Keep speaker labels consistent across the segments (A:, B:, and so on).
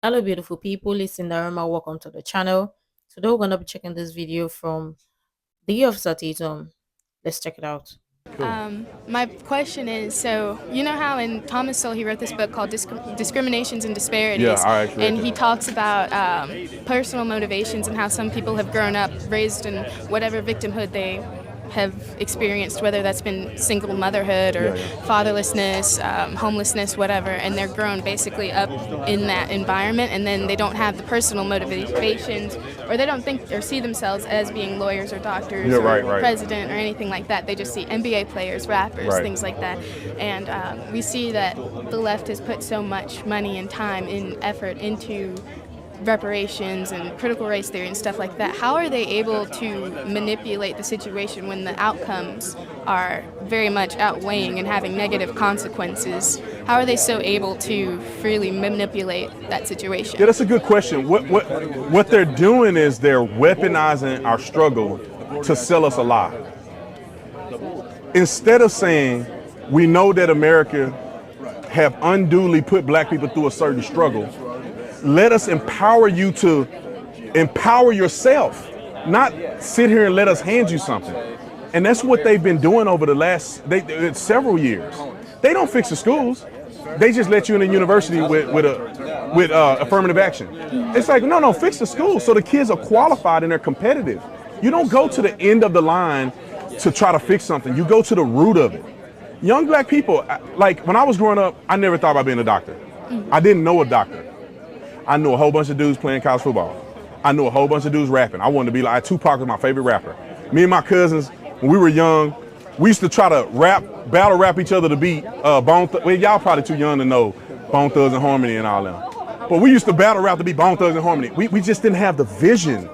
A: Hello beautiful people, it's Sindafam. Welcome to the channel. Today we're gonna be checking this video from the year of Tatum. Let's check it out.
B: My question is, so you know how in Thomas Sowell he wrote this book called Discriminations and
C: Yeah,
B: Disparities,
C: I actually read
B: and he
C: that.
B: talks about personal motivations and how some people have grown up raised in whatever victimhood they have experienced, whether that's been single motherhood or
C: Yeah, yeah.
B: fatherlessness, homelessness, whatever, and they're grown basically up in that environment, and then they don't have the personal motivations, or they don't think or see themselves as being lawyers or doctors
C: Yeah,
B: or
C: right.
B: president or anything like that. They just see NBA players, rappers,
C: Right.
B: things like that, and we see that the left has put so much money and time and effort into reparations and critical race theory and stuff like that. How are they able to manipulate the situation when the outcomes are very much outweighing and having negative consequences? How are they so able to freely manipulate that situation?
C: Yeah, that's a good question. What they're doing is they're weaponizing our struggle to sell us a lie. Instead of saying, we know that America have unduly put black people through a certain struggle, let us empower you to empower yourself, not sit here and let us hand you something. And that's what they've been doing over the last several years. They don't fix the schools. They just let you in a university with affirmative action. It's like, no, fix the schools so the kids are qualified and they're competitive. You don't go to the end of the line to try to fix something. You go to the root of it. Young black people, like when I was growing up, I never thought about being a doctor. I didn't know a doctor. I knew a whole bunch of dudes playing college football. I knew a whole bunch of dudes rapping. I wanted to be like, Tupac was my favorite rapper. Me and my cousins, when we were young, we used to try to battle rap each other to beat well, y'all probably too young to know Bone Thugs and Harmony and all them. But we used to battle rap to beat Bone Thugs and Harmony. We just didn't have the vision.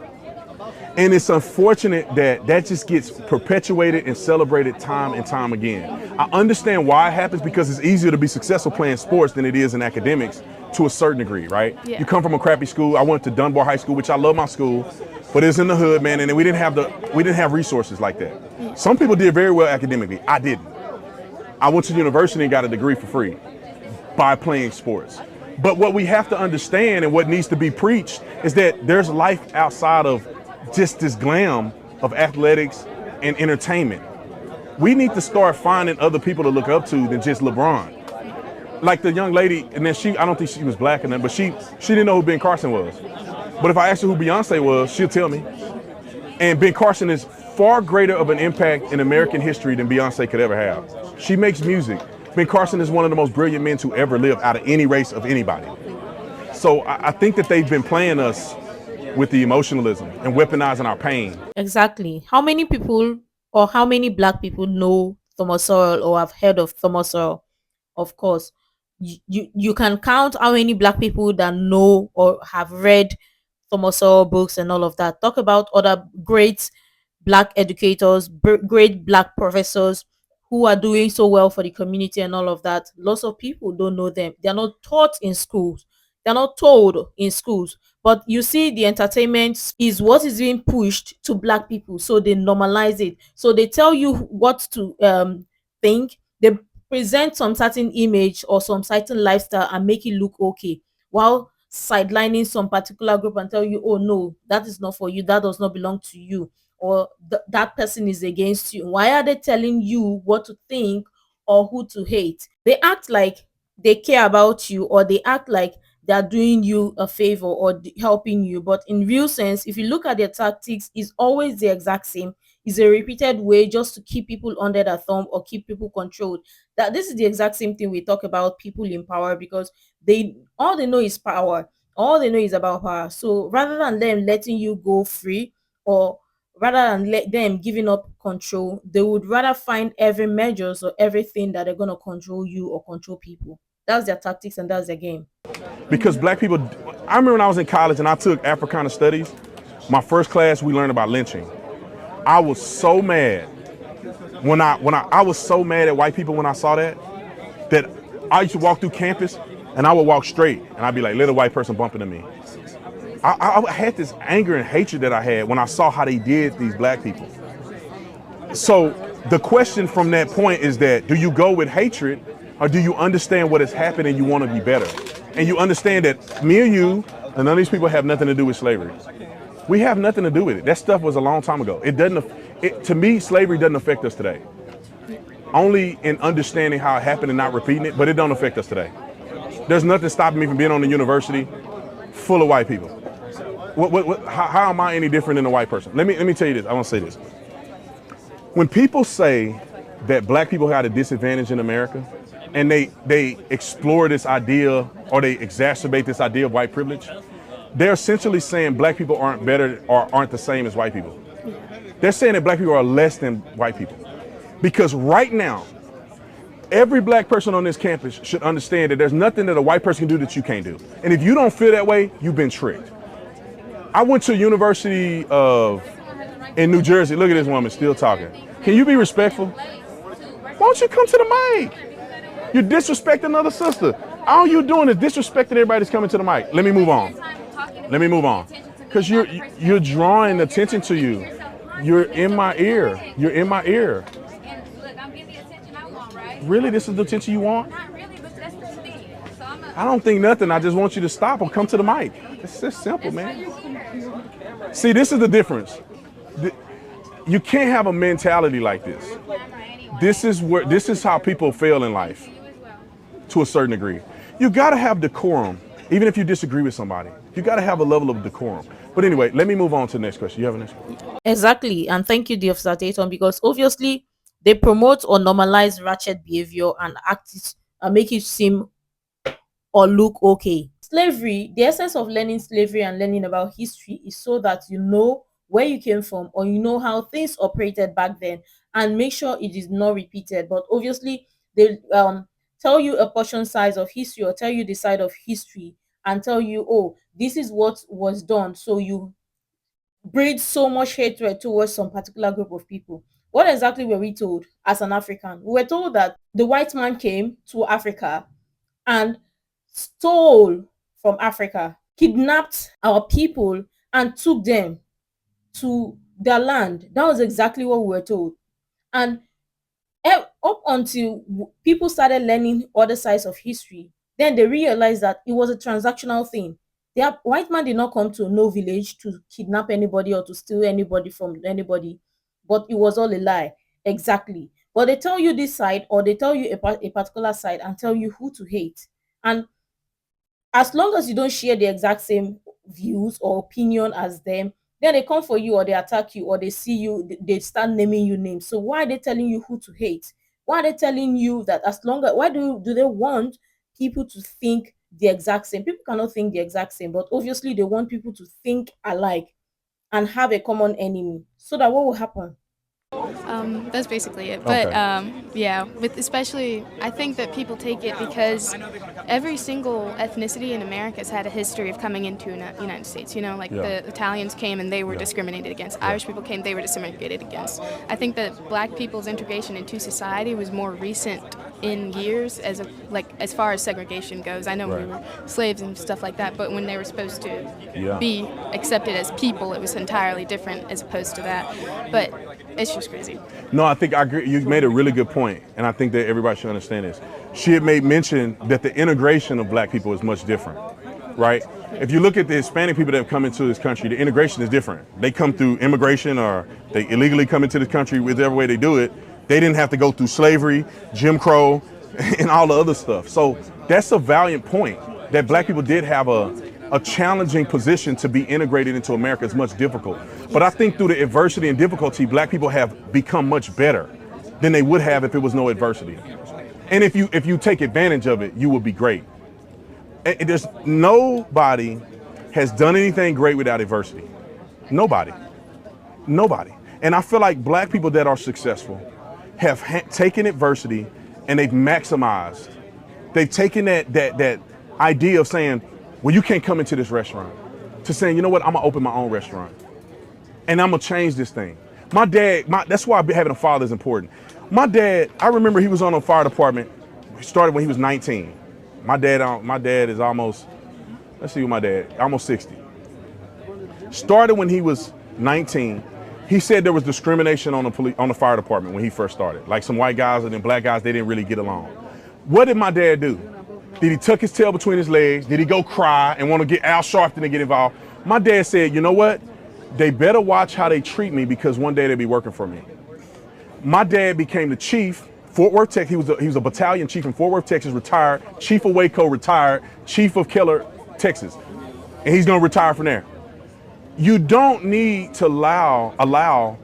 C: And it's unfortunate that that just gets perpetuated and celebrated time and time again. I understand why it happens, because it's easier to be successful playing sports than it is in academics to a certain degree, right?
B: Yeah.
C: You come from a crappy school. I went to Dunbar High School, which I love my school, but it's in the hood, man, and we didn't have resources like that. Some people did very well academically. I didn't. I went to university and got a degree for free by playing sports. But what we have to understand and what needs to be preached is that there's life outside of just this glam of athletics and entertainment. We need to start finding other people to look up to than just LeBron. Like the young lady, and then I don't think she was black enough, but she didn't know who Ben Carson was. But if I asked her who Beyonce was, she'll tell me. And Ben Carson is far greater of an impact in American history than Beyonce could ever have. She makes music. Ben Carson is one of the most brilliant men to ever live out of any race of anybody. So I think that they've been playing us with the emotionalism and weaponizing our pain.
A: Exactly. How many people or how many black people know Thomas Sowell or have heard of Thomas Sowell? Of course. You can count how many black people that know or have read Thomas Sowell books and all of that. Talk about other great black educators, great black professors who are doing so well for the community and all of that. Lots of people don't know them. They are not taught in schools. They're not told in schools. But you see, the entertainment is what is being pushed to black people, so they normalize it. So they tell you what to think. They present some certain image or some certain lifestyle and make it look okay, while sidelining some particular group and tell you, oh no, that is not for you, that does not belong to you, or that person is against you. Why are they telling you what to think or who to hate? They act like they care about you, or they act like they are doing you a favor or helping you, but in real sense, if you look at their tactics, is always the exact same. Is a repeated way just to keep people under their thumb or keep people controlled. That this is the exact same thing we talk about people in power, because they know is power. All they know is about power. So rather than them letting you go free, or rather than let them giving up control, they would rather find every measures or everything that they're gonna control you or control people. That's their tactics and that's their game.
C: Because black people, I remember when I was in college and I took Africana Studies, my first class we learned about lynching. I was so mad I was so mad at white people when I saw that I used to walk through campus and I would walk straight and I'd be like, let a white person bump into me. I had this anger and hatred that I had when I saw how they did these black people. So the question from that point is that, do you go with hatred or do you understand what has happened and you want to be better? and you understand that me and you and none of these people have nothing to do with slavery. We have nothing to do with it. That stuff was a long time ago. To me, slavery doesn't affect us today. Only in understanding how it happened and not repeating it, but it don't affect us today. There's nothing stopping me from being on the university full of white people. How am I any different than a white person? Let me tell you this. I want to say this. When people say that black people had a disadvantage in America, and they explore this idea or they exacerbate this idea of white privilege, they're essentially saying black people aren't better or aren't the same as white people. They're saying that black people are less than white people. Because right now, every black person on this campus should understand that there's nothing that a white person can do that you can't do. And if you don't feel that way, you've been tricked. I went to University in New Jersey. Look at this woman still talking. Can you be respectful? Why don't you come to the mic? You're disrespecting another sister. All you're doing is disrespecting everybody that's coming to the mic. Let me move on. Let me move on. Because you're drawing attention to you. You're in my ear. You're in my ear. Really? This is the attention you want? I don't think nothing. I just want you to stop or come to the mic. It's just simple, man. See, this is the difference. You can't have a mentality like this. This is how people fail in life to a certain degree. You got to have decorum, even if you disagree with somebody. You got to have a level of decorum. But anyway, let me move on to the next question. You have a next question?
A: Exactly. And thank you, the officer Tatum, because obviously they promote or normalize ratchet behavior and make it seem or look okay. Slavery, the essence of learning slavery and learning about history is so that you know where you came from or you know how things operated back then and make sure it is not repeated. But obviously they tell you a portion size of history or tell you the side of history and tell you, oh, this is what was done. So you breed so much hatred towards some particular group of people. What exactly were we told as an African? We were told that the white man came to Africa and stole from Africa, kidnapped our people and took them to their land. That was exactly what we were told. And up until people started learning other sides of history, then they realized that it was a transactional thing. The white man did not come to no village to kidnap anybody or to steal anybody from anybody, but it was all a lie. Exactly. But they tell you this side or they tell you a particular side and tell you who to hate. And as long as you don't share the exact same views or opinion as them, then they come for you or they attack you or they see you, they start naming you names. So why are they telling you who to hate? Why are they telling you that why do they want people to think the exact same? People cannot think the exact same, but obviously they want people to think alike and have a common enemy. So that what will happen?
B: That's basically it. But
C: Okay.
B: yeah, especially, I think that people take it because every single ethnicity in America has had a history of coming into the United States. You know, like the Italians came and they were discriminated against. Irish people came, they were discriminated against. I think that black people's integration into society was more recent in years as far as segregation goes. I know we were slaves and stuff like that, but when they were supposed to be accepted as people, it was entirely different as opposed to that. But it's just crazy.
C: No, I think I agree. You made a really good point, and I think that everybody should understand this. She had made mention that the integration of black people is much different, right? If you look at the Hispanic people that have come into this country, the integration is different. They come through immigration or they illegally come into this country, whichever way they do it. They didn't have to go through slavery, Jim Crow, and all the other stuff. So that's a valiant point, that black people did have a challenging position to be integrated into America. Is much difficult. But I think through the adversity and difficulty, black people have become much better than they would have if it was no adversity. And if you take advantage of it, you will be great. There's nobody has done anything great without adversity. Nobody. And I feel like black people that are successful have taken adversity and they've maximized. They've taken that idea of saying, well, you can't come into this restaurant, to saying, you know what, I'm gonna open my own restaurant and I'm gonna change this thing. My dad, that's why having a father is important. My dad, I remember he was on a fire department. He started when he was 19. My dad is almost, almost 60. Started when he was 19. He said there was discrimination on the fire department when he first started. Like some white guys and then black guys, they didn't really get along. What did my dad do? Did he tuck his tail between his legs? Did he go cry and want to get Al Sharpton to get involved? My dad said, you know what? They better watch how they treat me because one day they'll be working for me. My dad became the chief, Fort Worth, Texas. He was a battalion chief in Fort Worth, Texas, retired. Chief of Waco, retired. Chief of Keller, Texas. And he's going to retire from there. You don't need to allow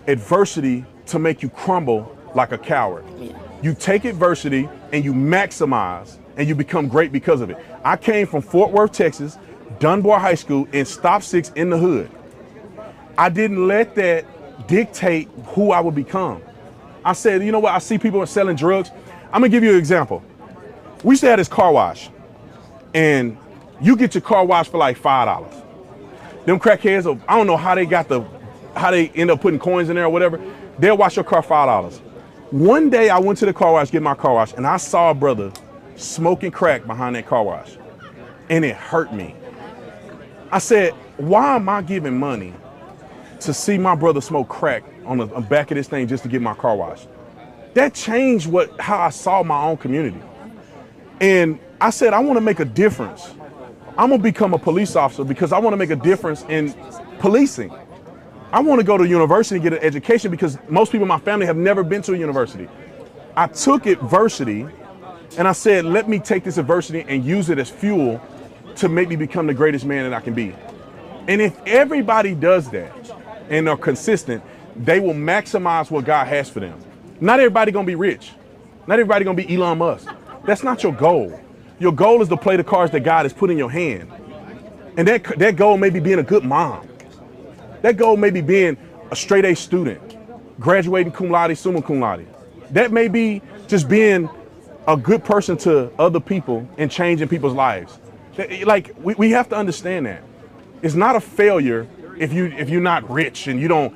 C: adversity to make you crumble like a coward. You take adversity and you maximize and you become great because of it. I came from Fort Worth, Texas, Dunbar High School, and Stop 6 in the hood. I didn't let that dictate who I would become. I said, you know what? I see people selling drugs. I'm gonna give you an example. We used to have this car wash, and you get your car washed for like $5. Them crackheads, I don't know how they end up putting coins in there or whatever. They'll wash your car $5. One day I went to the car wash, get my car wash, and I saw a brother smoking crack behind that car wash, and it hurt me. I said, why am I giving money to see my brother smoke crack on the back of this thing just to get my car washed? That changed how I saw my own community. And I said, I want to make a difference. I'm gonna become a police officer because I want to make a difference in policing. I want to go to university and get an education because most people in my family have never been to a university. I took adversity and I said, let me take this adversity and use it as fuel to make me become the greatest man that I can be. And if everybody does that and are consistent, they will maximize what God has for them. Not everybody gonna be rich. Not everybody gonna be Elon Musk. That's not your goal. Your goal is to play the cards that God has put in your hand. And that goal may be being a good mom. That goal may be being a straight A student, graduating cum laude, summa cum laude. That may be just being a good person to other people and changing people's lives. Like, we have to understand that. It's not a failure if you're not rich and you don't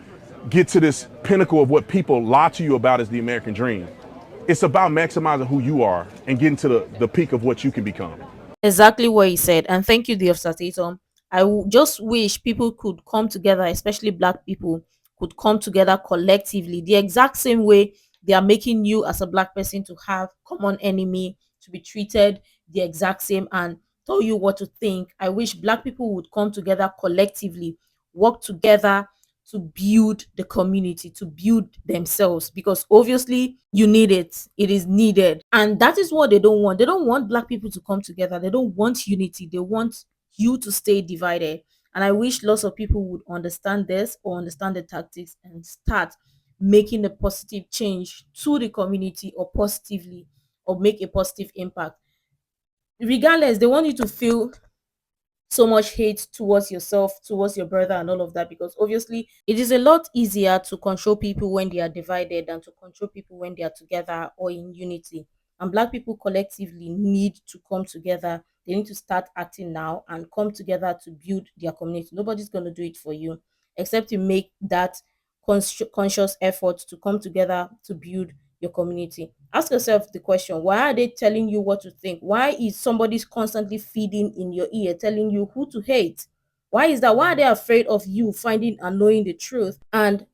C: get to this pinnacle of what people lie to you about as the American dream. It's about maximizing who you are and getting to the peak of what you can become.
A: Exactly what he said. And thank you, the Tatum. Just wish people could come together, especially black people, could come together collectively, the exact same way they are making you as a black person to have common enemy, to be treated the exact same and tell you what to think. I wish black people would come together collectively, work together to build the community, to build themselves, because obviously you need it. It is needed. And that is what they don't want. They don't want black people to come together. They don't want unity. They want you to stay divided. And I wish lots of people would understand this or understand the tactics and start making a positive change to the community or positively or make a positive impact. Regardless, they want you to feel so much hate towards yourself, towards your brother, and all of that, because obviously it is a lot easier to control people when they are divided than to control people when they are together or in unity. And black people collectively need to come together. They need to start acting now and come together to build their community. Nobody's going to do it for you except you make that conscious effort to come together to build your community. Ask yourself the question, why are they telling you what to think? Why is somebody constantly feeding in your ear, telling you who to hate? Why is that? Why are they afraid of you finding and knowing the truth and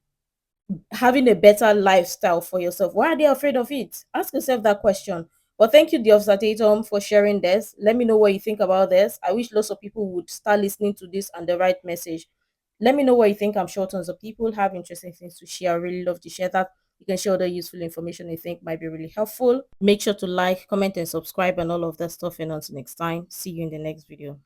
A: having a better lifestyle for yourself? Why are they afraid of it? Ask yourself that question. But thank you, the Officer Tatum, for sharing this. Let me know what you think about this. I wish lots of people would start listening to this and the right message. Let me know what you think. I'm sure tons of people have interesting things to share. I really love to share that. You can share other useful information you think might be really helpful. Make sure to like, comment, and subscribe and all of that stuff. And until next time, see you in the next video.